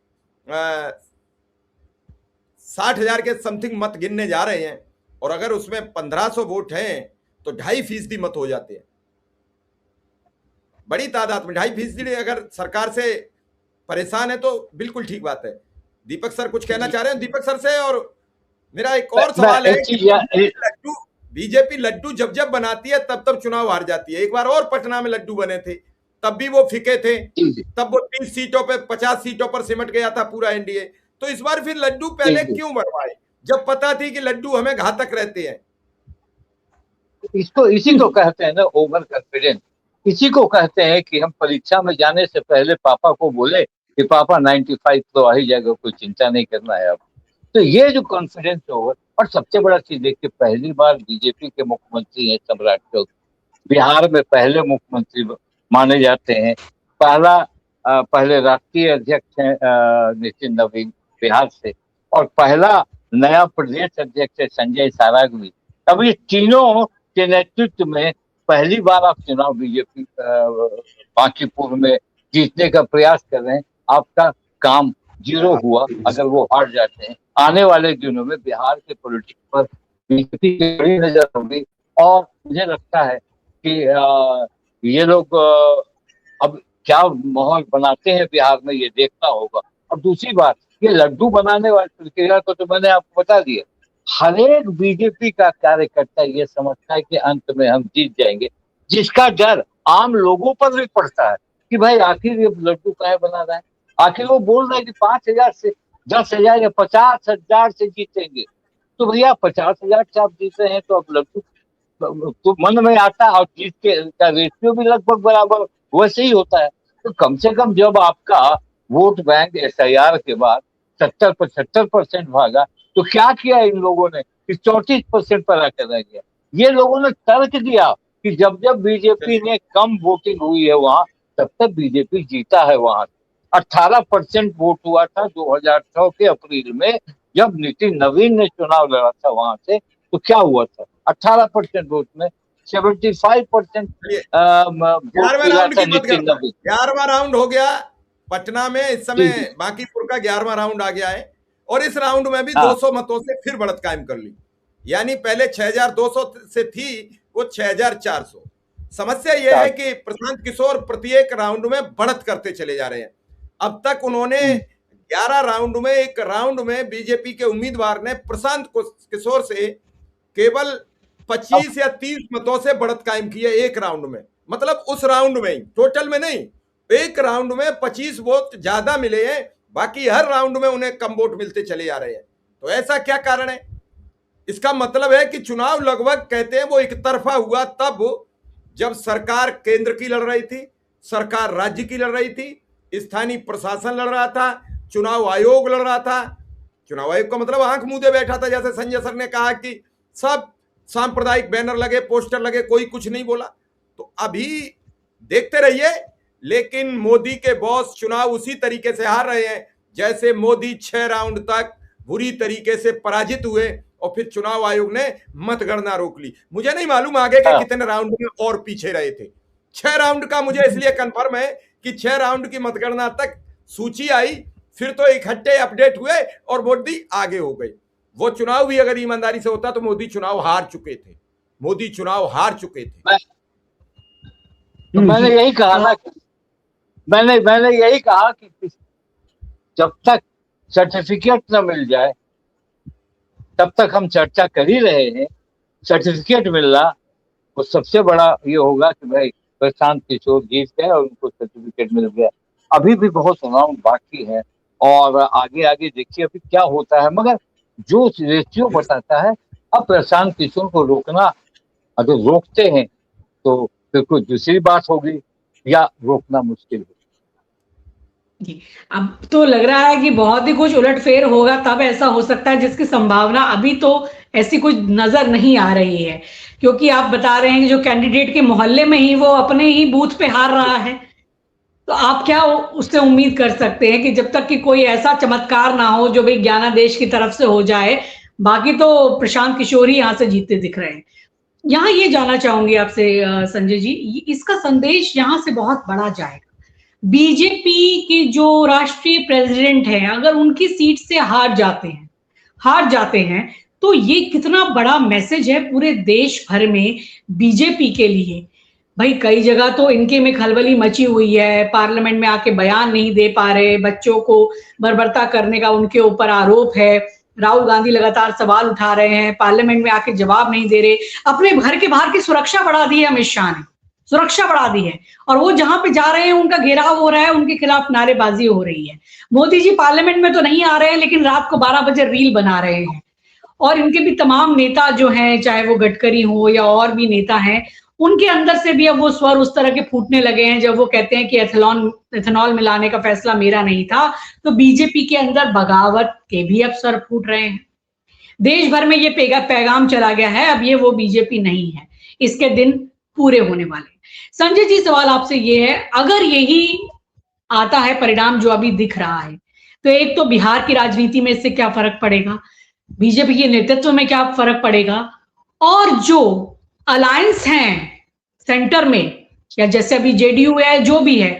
60,000 के समथिंग मत गिनने जा रहे हैं, और अगर उसमें 1500 वोट हैं तो 2.5% मत हो जाते हैं। बड़ी तादाद में 2.5% अगर सरकार से परेशान है तो बिल्कुल ठीक बात है। दीपक सर कुछ कहना चाह रहे हैं दीपक सर से? और मेरा एक और सवाल है कि बीजेपी लड्डू जब जब बनाती है तब तब चुनाव हार जाती है। एक बार और पटना में लड्डू बने थे, तब भी वो फीके थे, तब वो 30 सीटों पे 50 सीटों पर सिमट गया था पूरा एनडीए। तो इस बार फिर लड्डू पहले क्यों बनवाए जब पता थी कि लड्डू हमें घातक रहते हैं? इसी को कहते हैं ना ओवर कॉन्फिडेंस। इसी को कहते हैं कि हम परीक्षा में जाने से पहले पापा को बोले कि पापा 95 तो आ ही जाएगा, कोई चिंता नहीं करना है अब। तो ये जो कॉन्फिडेंस ओवर, और सबसे बड़ा चीज देखिए, पहली बार बीजेपी के मुख्यमंत्री हैं सम्राट चौधरी, बिहार में पहले मुख्यमंत्री माने जाते हैं। पहले राष्ट्रीय अध्यक्ष हैं नितिन नवीन बिहार से, और पहला नया प्रदेश अध्यक्ष है संजय सारागवी। अब ये तीनों के नेतृत्व में पहली बार आप चुनाव बीजेपी बांकीपुर में जीतने का प्रयास कर रहे हैं। आपका काम जीरो हुआ अगर वो हार जाते हैं। आने वाले दिनों में बिहार के पॉलिटिक्स पर बीजेपी की बड़ी नजर होगी, और मुझे लगता है कि ये लोग अब क्या माहौल बनाते हैं बिहार में, ये देखना होगा। और दूसरी बात, ये लड्डू बनाने वाली प्रक्रिया को तो मैंने आपको बता दिया। हर एक बीजेपी का कार्यकर्ता ये समझता है कि अंत में हम जीत जाएंगे, जिसका डर आम लोगों पर भी पड़ता है कि भाई आखिर ये लड्डू काहे बना रहा है। आखिर वो बोल रहे हैं कि 5,000 से 10,000 या 50,000 से जीतेंगे, तो भैया 50,000 से आप जीते हैं तो अब लड्डू तो मन में आता है, और जीत के का रेशियो भी लगभग बराबर वैसे ही होता है। तो कम से कम जब आपका वोट बैंक एसआईआर के बाद 70-75% भागा, तो क्या किया इन लोगों ने कि 34% पर आकर रह गया। ये लोगों ने तर्क दिया कि जब जब बीजेपी ने कम वोटिंग हुई है वहां, तब तक बीजेपी जीता है। वहां 18% वोट हुआ था 2006 के अप्रैल में, जब नितिन नवीन ने चुनाव लड़ा था वहां से, तो क्या हुआ था 18% वोट में 75% 11वां राउंड हो गया पटना में। इस समय बांकीपुर का 11वां राउंड आ गया है, और इस राउंड में भी 200 मतों से फिर बढ़त कायम कर ली। यानी पहले 6,200 से थी, वो 6,400। समस्या यह है कि प्रशांत किशोर प्रत्येक राउंड में बढ़त करते चले जा रहे हैं। अब तक उन्होंने 11 राउंड में, एक राउंड में बीजेपी के उम्मीदवार ने प्रशांत किशोर से केवल 25 या 30 मतों से बढ़त कायम की है एक राउंड में। मतलब उस राउंड में ही, टोटल में नहीं, एक राउंड में 25 वोट ज्यादा मिले हैं, बाकी हर राउंड में उन्हें कम वोट मिलते चले जा रहे हैं। तो ऐसा क्या कारण है? इसका मतलब है कि चुनाव लगभग कहते हैं वो एक तरफा हुआ तब जब सरकार केंद्र की लड़ रही थी, सरकार राज्य की लड़ रही थी, स्थानीय प्रशासन लड़ रहा था, चुनाव आयोग लड़ रहा था। चुनाव आयोग का मतलब आंख मूंदे बैठा था, जैसे संजय सर ने कहा कि सब सांप्रदायिक बैनर लगे, पोस्टर लगे, कोई कुछ नहीं बोला। तो अभी देखते रहिए, लेकिन मोदी के बॉस चुनाव उसी तरीके से हार रहे हैं जैसे मोदी 6 राउंड तक बुरी तरीके से पराजित हुए और फिर चुनाव आयोग ने मतगणना रोक ली। मुझे नहीं मालूम आगे के कितने राउंड में और पीछे रहे थे। 6 राउंड का मुझे इसलिए कंफर्म है कि 6 राउंड की मतगणना तक सूची आई, फिर तो इकट्ठे अपडेट हुए और मोदी आगे हो गए। वो चुनाव भी अगर ईमानदारी से होता तो मोदी चुनाव हार चुके थे, मोदी चुनाव हार चुके थे। तो मैंने यही कहा ना, मैंने यही कहा कि जब तक सर्टिफिकेट न मिल जाए तब तक हम चर्चा कर ही रहे हैं। सर्टिफिकेट मिलना वो सबसे बड़ा ये होगा कि भाई प्रशांत किशोर जीत गए और उनको सर्टिफिकेट मिल गया। अभी भी बहुत राउंड बाकी है और आगे आगे देखिए अभी क्या होता है। मगर जो रेशियो बताता है, अब प्रशांत किशोर को रोकना, अगर रोकते हैं तो फिर कोई दूसरी बात होगी या रोकना मुश्किल होगा। जी, अब तो लग रहा है कि बहुत ही कुछ उलटफेर होगा, तब ऐसा हो सकता है जिसकी संभावना अभी तो ऐसी कुछ नजर नहीं आ रही है, क्योंकि आप बता रहे हैं कि जो कैंडिडेट के मोहल्ले में ही वो अपने ही बूथ पे हार रहा है। तो आप क्या उससे उम्मीद कर सकते हैं कि जब तक कि कोई ऐसा चमत्कार ना हो जो भाई ज्ञानादेश की तरफ से हो जाए, बाकी तो प्रशांत किशोर ही यहाँ से जीतते दिख रहे हैं। यहाँ ये जानना चाहूंगी आपसे संजय जी, इसका संदेश यहाँ से बहुत बड़ा जाएगा। बीजेपी के जो राष्ट्रीय प्रेसिडेंट हैं, अगर उनकी सीट से हार जाते हैं तो ये कितना बड़ा मैसेज है पूरे देश भर में बीजेपी के लिए। भाई कई जगह तो इनके में खलबली मची हुई है, पार्लियामेंट में आके बयान नहीं दे पा रहे, बच्चों को बर्बरता करने का उनके ऊपर आरोप है, राहुल गांधी लगातार सवाल उठा रहे हैं, पार्लियामेंट में आके जवाब नहीं दे रहे, अपने घर के बाहर की सुरक्षा बढ़ा दी है अमित शाह ने, सुरक्षा बढ़ा दी है, और वो जहां पे जा रहे हैं उनका घेराव हो रहा है, उनके खिलाफ नारेबाजी हो रही है। मोदी जी पार्लियामेंट में तो नहीं आ रहे हैं, लेकिन रात को 12 बजे रील बना रहे हैं। और इनके भी तमाम नेता जो हैं, चाहे वो गडकरी हो या और भी नेता हैं, उनके अंदर से भी अब वो स्वर उस तरह के फूटने लगे हैं जब वो कहते हैं कि एथेनॉल मिलाने का फैसला मेरा नहीं था। तो बीजेपी के अंदर बगावत के भी अब स्वर फूट रहे हैं। देश भर में ये पैगाम चला गया है, अब ये वो बीजेपी नहीं है, इसके दिन पूरे होने वाले। संजय जी, सवाल आपसे ये है, अगर यही आता है परिणाम जो अभी दिख रहा है, तो एक तो बिहार की राजनीति में इससे क्या फर्क पड़ेगा, बीजेपी के नेतृत्व में क्या फर्क पड़ेगा, और जो अलायंस हैं सेंटर में या जैसे अभी जेडीयू है, जो भी है,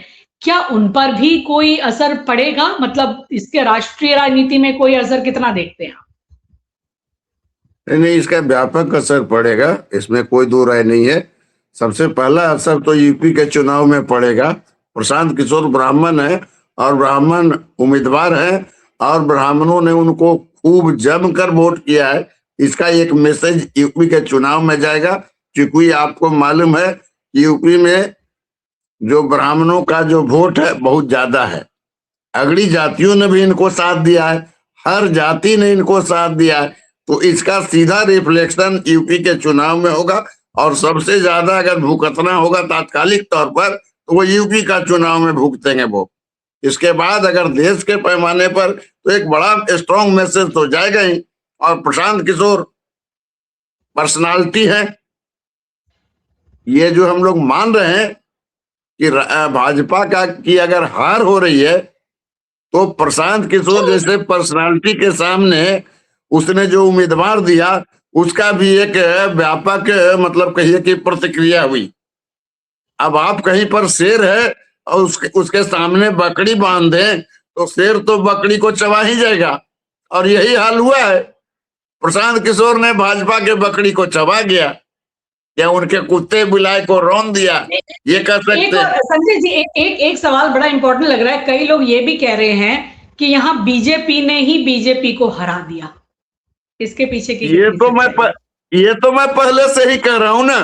क्या उन पर भी कोई असर पड़ेगा? मतलब इसके राष्ट्रीय राजनीति में कोई असर कितना देखते हैं? नहीं, इसका व्यापक असर पड़ेगा, इसमें कोई दो राय नहीं है। सबसे पहला असर तो यूपी के चुनाव में पड़ेगा। प्रशांत किशोर ब्राह्मण है और ब्राह्मण उम्मीदवार है और ब्राह्मणों ने उनको खूब जमकर वोट किया है। इसका एक मैसेज यूपी के चुनाव में जाएगा, क्योंकि आपको मालूम है यूपी में जो ब्राह्मणों का जो वोट है बहुत ज्यादा है। अगली जातियों ने भी इनको साथ दिया है, हर जाति ने इनको साथ दिया है। तो इसका सीधा रिफ्लेक्शन यूपी के चुनाव में होगा और सबसे ज्यादा अगर भुगतना होगा तात्कालिक तौर पर तो वो यूपी का चुनाव में भुगतेंगे वो। इसके बाद अगर देश के पैमाने पर तो एक बड़ा स्ट्रॉन्ग मैसेज तो जाएगा ही। और प्रशांत किशोर पर्सनालिटी है, ये जो हम लोग मान रहे हैं कि भाजपा का की अगर हार हो रही है तो प्रशांत किशोर जैसे पर्सनालिटी के सामने उसने जो उम्मीदवार दिया उसका भी एक व्यापक मतलब कहिए कि प्रतिक्रिया हुई। अब आप कहीं पर शेर है और उसके सामने बकरी बांध दें तो शेर तो बकरी को चबा ही जाएगा, और यही हाल हुआ है। प्रशांत किशोर ने भाजपा के बकरी को चबा गया या उनके कुत्ते बिलाई को रौंद दिया, ये कह सकते हैं। संजय जी, एक सवाल बड़ा इंपॉर्टेंट लग रहा है। कई लोग ये भी कह रहे हैं कि यहाँ बीजेपी ने ही बीजेपी को हरा दिया, इसके पीछे की ये तो मैं पहले से ही कह रहा हूं ना।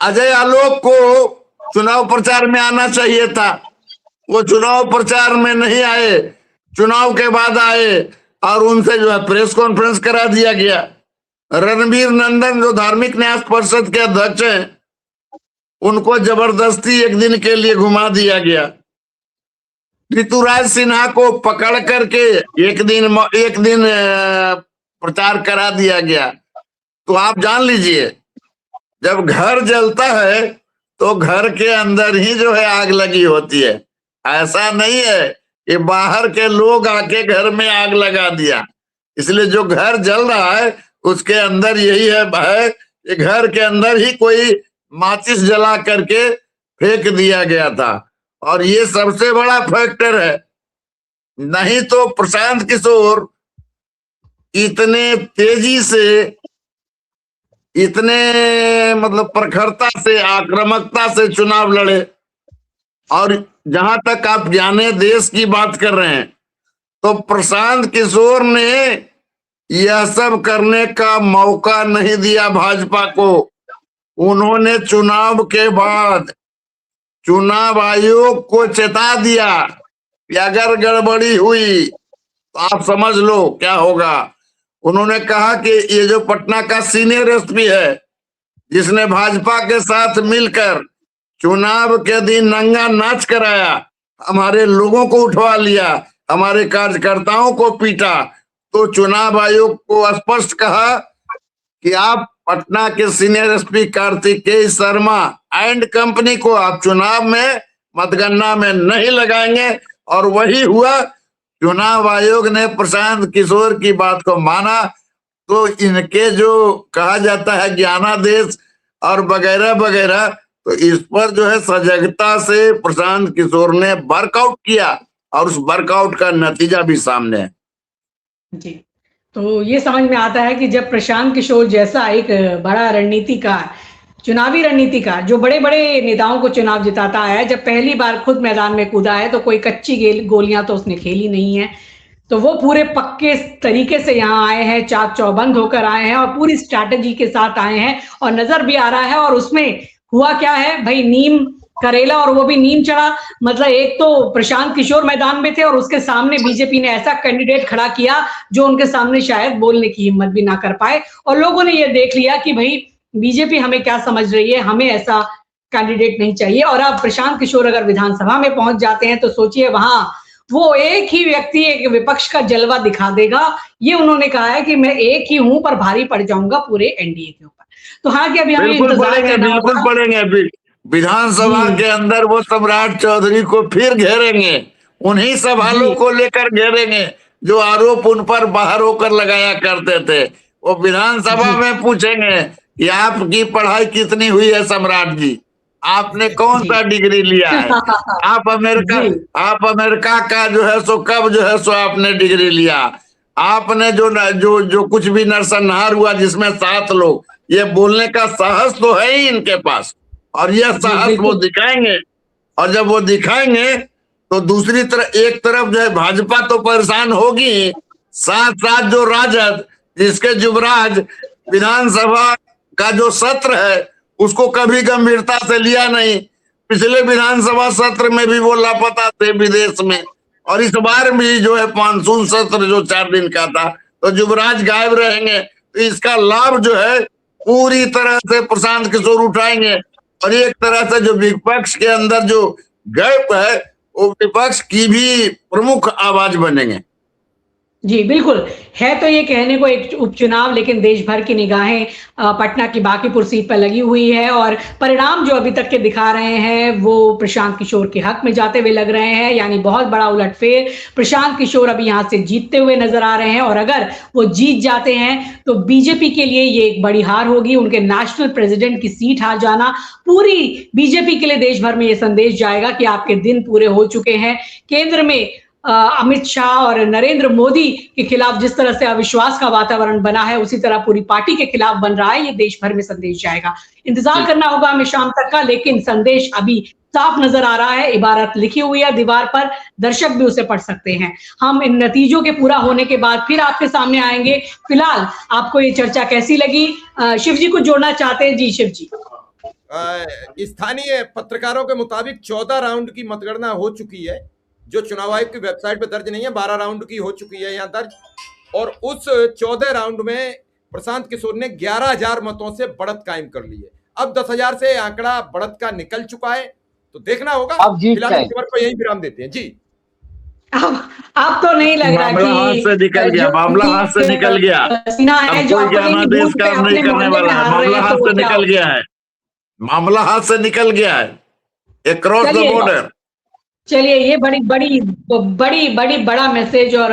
अजय आलोक को चुनाव प्रचार में आना चाहिए था, वो चुनाव प्रचार में नहीं आए, चुनाव के बाद आए और उनसे जो है प्रेस कॉन्फ्रेंस करा दिया गया। रणबीर नंदन जो धार्मिक न्यास परिषद के अध्यक्ष हैं उनको जबरदस्ती एक दिन के लिए घुमा दिया गया। ऋतुराज सिन्हा को पकड़ करके एक दिन प्रचार करा दिया गया। तो आप जान लीजिए, जब घर जलता है तो घर के अंदर ही जो है आग लगी होती है। ऐसा नहीं है कि बाहर के लोग आके घर में आग लगा दिया। इसलिए जो घर जल रहा है उसके अंदर यही है कि घर के अंदर ही कोई माचिस जला करके फेंक दिया गया था, और ये सबसे बड़ा फैक्टर है। नहीं तो प्रशांत किशोर इतने तेजी से, इतने मतलब प्रखरता से, आक्रामकता से चुनाव लड़े। और जहां तक आप जाने देश की बात कर रहे हैं, तो प्रशांत किशोर ने यह सब करने का मौका नहीं दिया भाजपा को। उन्होंने चुनाव के बाद चुनाव आयोग को चेता दिया कि अगर गड़बड़ी हुई तो आप समझ लो क्या होगा। उन्होंने कहा कि ये जो पटना का सीनियर एसपी है, जिसने भाजपा के साथ मिलकर चुनाव के दिन नंगा नाच कराया, हमारे लोगों को उठवा लिया, हमारे कार्यकर्ताओं को पीटा, तो चुनाव आयोग को स्पष्ट कहा कि आप पटना के senior SP Kartikeya Sharma and company को आप चुनाव में मतगणना में नहीं लगाएंगे। और वही हुआ। चुनाव आयोग ने प्रशांत किशोर की बात को माना। तो इनके जो कहा जाता है ज्ञानादेश और वगैरह वगैरह, तो इस पर जो है सजगता से प्रशांत किशोर ने वर्कआउट किया, और उस वर्कआउट का नतीजा भी सामने है। जी, तो ये समझ में आता है कि जब प्रशांत किशोर जैसा एक बड़ा रणनीतिकार, चुनावी रणनीतिकार, जो बड़े बड़े नेताओं को चुनाव जिताता है, जब पहली बार खुद मैदान में कूदा है तो कोई कच्ची गोलियां तो उसने खेली नहीं है। तो वो पूरे पक्के तरीके से यहाँ आए हैं, चाक चौबंद होकर आए हैं और पूरी स्ट्रैटेजी के साथ आए हैं, और नजर भी आ रहा है। और उसमें हुआ क्या है भाई, नीम करेला, और वो भी नीम चढ़ा। मतलब एक तो प्रशांत किशोर मैदान में थे और उसके सामने बीजेपी ने ऐसा कैंडिडेट खड़ा किया जो उनके सामने शायद बोलने की हिम्मत भी ना कर पाए, और लोगों ने ये देख लिया कि भाई बीजेपी हमें क्या समझ रही है, हमें ऐसा कैंडिडेट नहीं चाहिए। और अब प्रशांत किशोर अगर विधानसभा में पहुंच जाते हैं तो सोचिए वहां वो एक ही व्यक्ति एक विपक्ष का जलवा दिखा देगा। ये उन्होंने कहा है कि मैं एक ही हूं पर भारी पड़ जाऊंगा पूरे एनडीए के ऊपर। तो हाँ, कि अभी हमें इंतजार करना बिल्कुल होगा। पड़ेंगे। विधानसभा के अंदर वो सम्राट चौधरी को फिर घेरेंगे, उन्हीं सवालों को लेकर घेरेंगे जो आरोप उन पर बाहर होकर लगाया करते थे। वो विधानसभा में पूछेंगे कि आपकी पढ़ाई कितनी हुई है सम्राट जी, आपने कौन सा डिग्री लिया है, आप अमेरिका का जो है सो कब जो है सो आपने डिग्री लिया, आपने जो कुछ भी नरसंहार हुआ जिसमें 7 लोग, ये बोलने का साहस तो है ही इनके पास, और यह साहस वो दिखाएंगे। और जब वो दिखाएंगे तो दूसरी तरफ, एक तरफ जो है भाजपा तो परेशान होगी, साथ साथ जो राजद, जिसके युवराज विधानसभा का जो सत्र है उसको कभी गंभीरता से लिया नहीं। पिछले विधानसभा सत्र में भी वो लापता थे विदेश में, और इस बार भी जो है मानसून सत्र जो 4 दिन का था, तो युवराज गायब रहेंगे। तो इसका लाभ जो है पूरी तरह से प्रशांत किशोर उठाएंगे, और एक तरह से जो विपक्ष के अंदर जो गैप है वो विपक्ष की भी प्रमुख आवाज बनेंगे। जी बिल्कुल है। तो ये कहने को एक उपचुनाव, लेकिन देश भर की निगाहें पटना की बांकीपुर सीट पर लगी हुई है, और परिणाम जो अभी तक के दिखा रहे हैं वो प्रशांत किशोर के हक में जाते हुए लग रहे हैं। यानी बहुत बड़ा उलटफेर, प्रशांत किशोर अभी यहां से जीतते हुए नजर आ रहे हैं, और अगर वो जीत जाते हैं तो बीजेपी के लिए ये एक बड़ी हार होगी। उनके नेशनल प्रेसिडेंट की सीट हार जाना पूरी बीजेपी के लिए देश भर में ये संदेश जाएगा कि आपके दिन पूरे हो चुके हैं। केंद्र में अमित शाह और नरेंद्र मोदी के खिलाफ जिस तरह से अविश्वास का वातावरण बना है, उसी तरह पूरी पार्टी के खिलाफ बन रहा है। ये देश भर में संदेश जाएगा। इंतजार करना होगा हमें शाम तक का, लेकिन संदेश अभी साफ नजर आ रहा है। इबारत लिखी हुई है दीवार पर, दर्शक भी उसे पढ़ सकते हैं। हम इन नतीजों के पूरा होने के बाद फिर आपके सामने आएंगे। फिलहाल आपको ये चर्चा कैसी लगी? शिव जी कुछ जोड़ना चाहते हैं? जी शिव जी। स्थानीय पत्रकारों के मुताबिक 14 राउंड की मतगणना हो चुकी है, जो चुनाव आयोग की वेबसाइट पर दर्ज नहीं है। 12 राउंड की हो चुकी है यहाँ दर्ज, और उस 14 राउंड में प्रशांत किशोर ने 11,000 मतों से बढ़त कायम कर ली है। अब 10,000 से आंकड़ा बढ़त का निकल चुका है, तो देखना होगा। अब जीत फिलहाल गए। इस खबर को यही विराम देते हैं जी। अब तो नहीं लग रहा मामला हाथ से निकल गया, मामला हाथ से निकल गया। सीना है अब जो कोई अपने ही जनादेश बूथ पे काम नहीं अपने करने मोहल्ले में वाला है, हार रहे मामला हैं, हाथ तो से क्या निकल गया है, मामला हाथ से निकल गया है अक्रॉस द चलिए। बॉर्डर। चलिए, ये बड़ी बड़ी बड़ी बड़ी बड़ा मैसेज और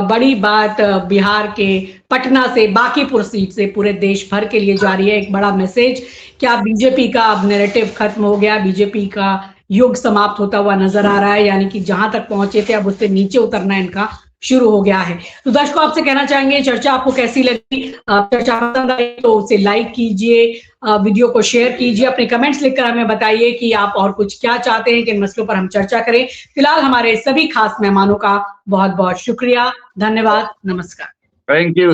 बड़ी बात बिहार के पटना से, बांकीपुर सीट से पूरे देश भर के लिए जारी है। एक बड़ा मैसेज, क्या बीजेपी का अब नैरेटिव खत्म हो गया, बीजेपी का युग समाप्त होता हुआ नजर आ रहा है, यानी कि जहां तक पहुंचे थे अब उससे नीचे उतरना इनका शुरू हो गया है। तो दर्शकों, आपसे कहना चाहेंगे चर्चा आपको कैसी लगी? चर्चा पसंद आई तो उसे लाइक कीजिए, वीडियो को शेयर कीजिए, अपने कमेंट्स लिखकर हमें बताइए कि आप और कुछ क्या चाहते हैं कि इन मसलों पर हम चर्चा करें। फिलहाल हमारे सभी खास मेहमानों का बहुत बहुत शुक्रिया, धन्यवाद, नमस्कार। Thank you.